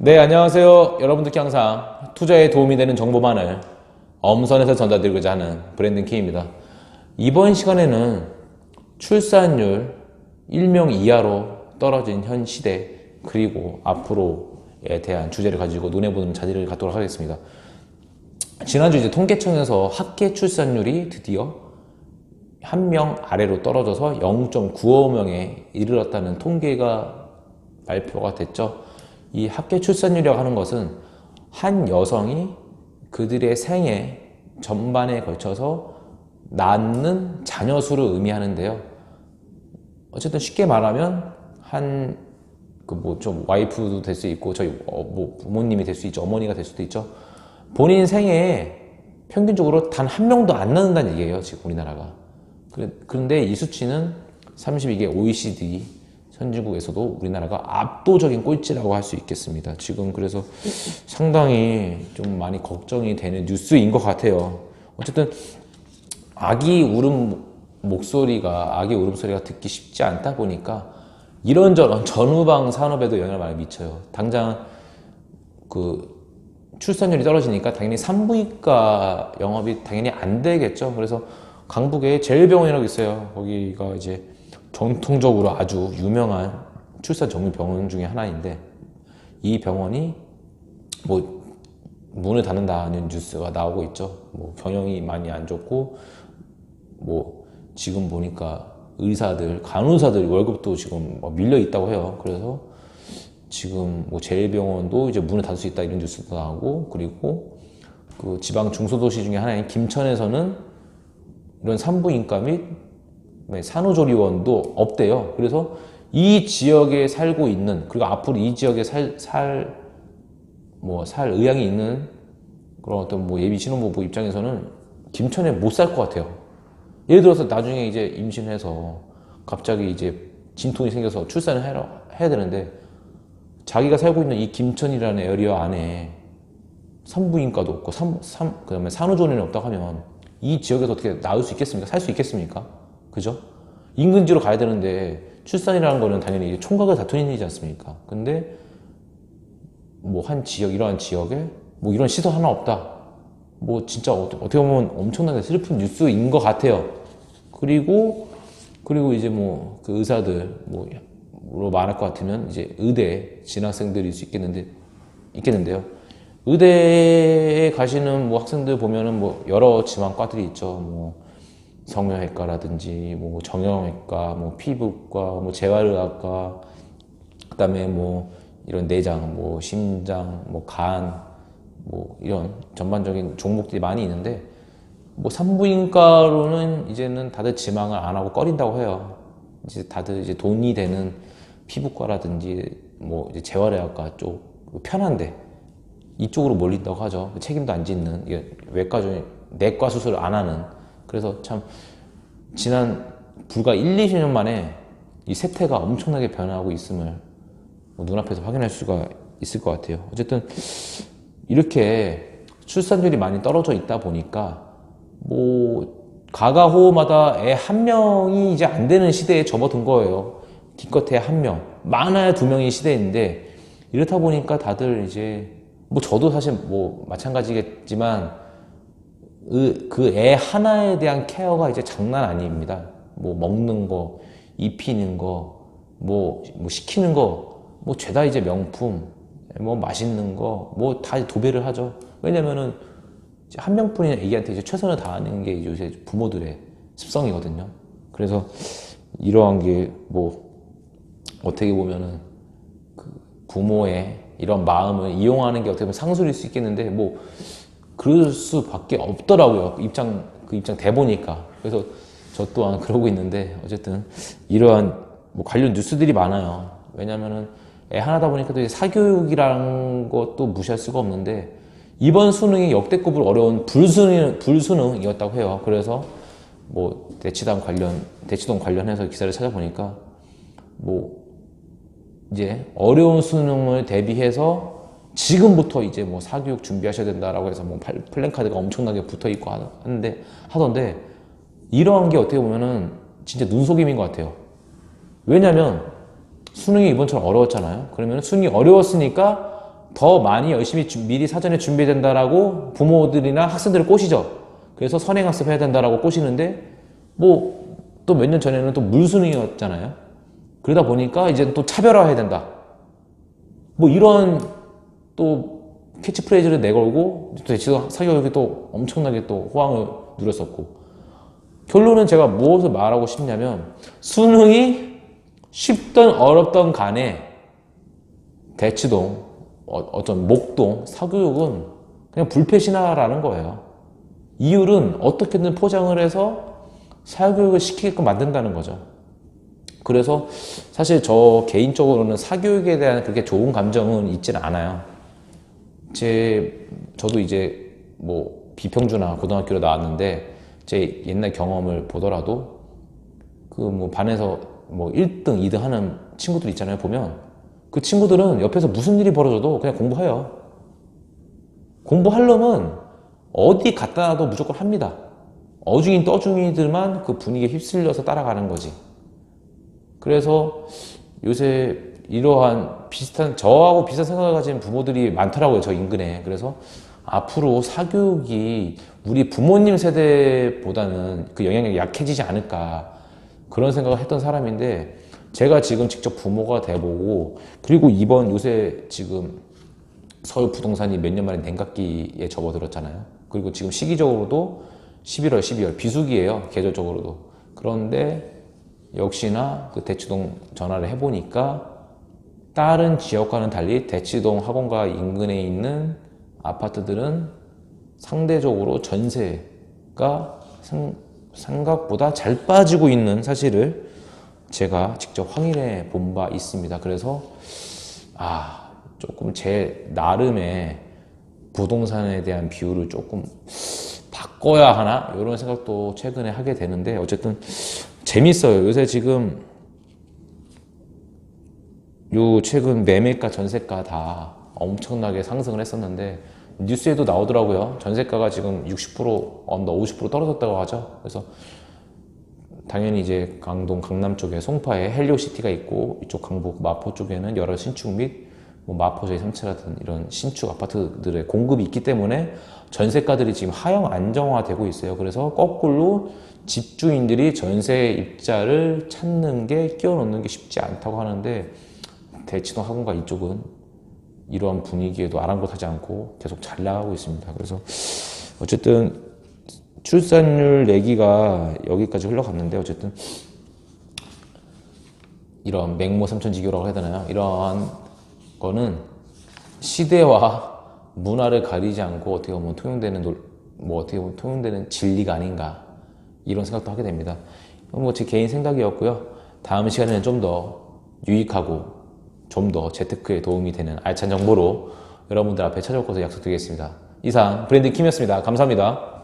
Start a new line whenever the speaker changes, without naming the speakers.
네, 안녕하세요. 여러분들께 항상 투자에 도움이 되는 정보만을 엄선해서 전달드리고자 하는 브랜든 K입니다. 이번 시간에는 출산율 1명 이하로 떨어진 현 시대 그리고 앞으로에 대한 주제를 가지고 논해보는 자리를 갖도록 하겠습니다. 지난주 이제 통계청에서 합계 출산율이 드디어 1명 아래로 떨어져서 0.95명에 이르렀다는 통계가 발표가 됐죠. 이 합계 출산율이라고 하는 것은 한 여성이 그들의 생애 전반에 걸쳐서 낳는 자녀 수를 의미하는데요. 어쨌든 쉽게 말하면 좀 와이프도 될 수 있고 저희 부모님이 될 수 있죠. 어머니가 될 수도 있죠. 본인 생애에 평균적으로 단 한 명도 안 낳는다는 얘기예요. 지금 우리나라가. 그런데 이 수치는 32개 OECD 선진국에서도 우리나라가 압도적인 꼴찌라고 할 수 있겠습니다. 지금 그래서 상당히 좀 많이 걱정이 되는 뉴스인 것 같아요. 어쨌든 아기 울음소리가 듣기 쉽지 않다 보니까 이런저런 전후방 산업에도 영향을 많이 미쳐요. 당장 출산율이 떨어지니까 당연히 산부인과 영업이 당연히 안 되겠죠. 그래서 강북에 제일병원이라고 있어요. 거기가 이제 전통적으로 아주 유명한 출산 전문 병원 중에 하나인데 이 병원이 문을 닫는다는 뉴스가 나오고 있죠. 경영이 많이 안 좋고 지금 보니까 의사들, 간호사들 월급도 지금 밀려 있다고 해요. 그래서 지금 제일병원도 이제 문을 닫을 수 있다 이런 뉴스도 나오고, 그리고 그 지방 중소도시 중에 하나인 김천에서는 이런 산부인과 및 산후조리원도 없대요. 그래서 이 지역에 살고 있는, 그리고 앞으로 이 지역에 살 의향이 있는 그런 어떤 예비 신혼부부 입장에서는 김천에 못 살 것 같아요. 예를 들어서 나중에 이제 임신해서 갑자기 이제 진통이 생겨서 출산을 해야 되는데 자기가 살고 있는 이 김천이라는 에리어 안에 산부인과도 없고 그다음에 산후조리원이 없다고 하면 이 지역에서 어떻게 나을 수 있겠습니까? 살 수 있겠습니까? 그죠? 인근지로 가야 되는데 출산이라는 거는 당연히 총각을 다투는 일이지 않습니까? 근데 이러한 지역에 이런 시설 하나 없다. 진짜 어떻게 보면 엄청나게 슬픈 뉴스인 것 같아요. 그리고 이제 그 의사들로 말할 것 같으면 이제 의대 진학생들일 수 있겠는데요. 의대에 가시는 학생들 보면은 여러 지망과들이 있죠. 성형외과라든지 정형외과, 피부과, 재활의학과, 그다음에 이런 내장, 심장, 간, 이런 전반적인 종목들이 많이 있는데 산부인과로는 이제는 다들 지망을 안 하고 꺼린다고 해요. 이제 다들 이제 돈이 되는 피부과라든지 이제 재활의학과 쪽 편한데 이쪽으로 몰린다고 하죠. 책임도 안 짓는 외과 중에 내과 수술을 안 하는. 그래서 참 불과 1, 20년 만에 이 세태가 엄청나게 변하고 있음을 눈앞에서 확인할 수가 있을 것 같아요. 어쨌든 이렇게 출산율이 많이 떨어져 있다 보니까 가가호호마다 애 한 명이 이제 안 되는 시대에 접어든 거예요. 기껏해야 한 명, 많아야 두 명의 시대인데 이렇다 보니까 다들 이제 저도 사실 마찬가지겠지만 그 애 하나에 대한 케어가 이제 장난 아닙니다. 먹는 거, 입히는 거, 시키는 거, 죄다 이제 명품, 맛있는 거, 다 도배를 하죠. 왜냐면은 한 명뿐인 애기한테 이제 최선을 다하는 게 요새 부모들의 습성이거든요. 그래서 이러한 게 어떻게 보면은 부모의 이런 마음을 이용하는 게 어떻게 보면 상술일 수 있겠는데 그럴 수밖에 없더라고요. 그 입장 대보니까. 그래서 저 또한 그러고 있는데 어쨌든 이러한 관련 뉴스들이 많아요. 왜냐면은 애 하나다 보니까 또 사교육이라는 것도 무시할 수가 없는데 이번 수능이 역대급으로 어려운 불수능이었다고 해요. 그래서 대치동 관련해서 기사를 찾아보니까 이제 어려운 수능을 대비해서 지금부터 이제 사교육 준비하셔야 된다라고 해서 플랜카드가 엄청나게 붙어 있고 하던데 이러한 게 어떻게 보면은 진짜 눈속임인 것 같아요. 왜냐면 수능이 이번처럼 어려웠잖아요. 그러면 수능이 어려웠으니까 더 많이 열심히 미리 사전에 준비해야 된다라고 부모들이나 학생들을 꼬시죠. 그래서 선행학습 해야 된다라고 꼬시는데 뭐 또 몇 년 전에는 또 물수능이었잖아요. 그러다 보니까 이제 또 차별화해야 된다. 뭐 이런 또 캐치프레이즈를 내걸고 또 대치도 사교육이 또 엄청나게 또 호황을 누렸었고, 결론은 제가 무엇을 말하고 싶냐면 수능이 쉽던 어렵던 간에 대치동, 어떤 목동, 사교육은 그냥 불패신화라는 거예요. 이율은 어떻게든 포장을 해서 사교육을 시키게끔 만든다는 거죠. 그래서 사실 저 개인적으로는 사교육에 대한 그렇게 좋은 감정은 있지는 않아요. 저도 이제 뭐 비평주나 고등학교로 나왔는데 제 옛날 경험을 보더라도 그 뭐 반에서 뭐 1등, 2등 하는 친구들 있잖아요. 보면 그 친구들은 옆에서 무슨 일이 벌어져도 그냥 공부해요. 공부하려면 어디 갖다 놔도 무조건 합니다. 어중이 떠중이들만 그 분위기에 휩쓸려서 따라가는 거지. 그래서 요새 이러한 저하고 비슷한 생각을 가진 부모들이 많더라고요, 저 인근에. 그래서 앞으로 사교육이 우리 부모님 세대보다는 그 영향력이 약해지지 않을까, 그런 생각을 했던 사람인데, 제가 지금 직접 부모가 돼보고, 그리고 이번 요새 지금 서울 부동산이 몇 년 만에 냉각기에 접어들었잖아요. 그리고 지금 시기적으로도 11월, 12월 비수기예요, 계절적으로도. 그런데 역시나 그 대치동 전화를 해보니까 다른 지역과는 달리 대치동 학원가 인근에 있는 아파트들은 상대적으로 전세가 생각보다 잘 빠지고 있는 사실을 제가 직접 확인해 본 바 있습니다. 그래서 조금 제 나름의 부동산에 대한 비율을 조금 바꿔야 하나? 이런 생각도 최근에 하게 되는데, 어쨌든 재밌어요. 요새 지금 최근 매매가, 전세가 다 엄청나게 상승을 했었는데 뉴스에도 나오더라고요. 전세가가 지금 60%, 언더 50% 떨어졌다고 하죠. 그래서 당연히 이제 강동, 강남 쪽에 송파에 헬리오시티가 있고, 이쪽 강북, 마포 쪽에는 여러 신축 및 뭐 마포 제3차 같은 이런 신축 아파트들의 공급이 있기 때문에 전세가들이 지금 하향 안정화되고 있어요. 그래서 거꾸로 집주인들이 전세 입자를 찾는 게, 끼워 넣는 게 쉽지 않다고 하는데, 대치동 학원가 이쪽은 이러한 분위기에도 아랑곳하지 않고 계속 잘 나가고 있습니다. 그래서 어쨌든 출산율 얘기가 여기까지 흘러갔는데, 어쨌든 이런 맹모 삼천지교라고 해야 되나요? 이러한 거는 시대와 문화를 가리지 않고 어떻게 보면 통용되는 진리가 아닌가, 이런 생각도 하게 됩니다. 뭐 제 개인 생각이었고요. 다음 시간에는 좀 더 유익하고 좀 더 재테크에 도움이 되는 알찬 정보로 여러분들 앞에 찾아올 것을 약속드리겠습니다. 이상 브랜드 킴이었습니다. 감사합니다.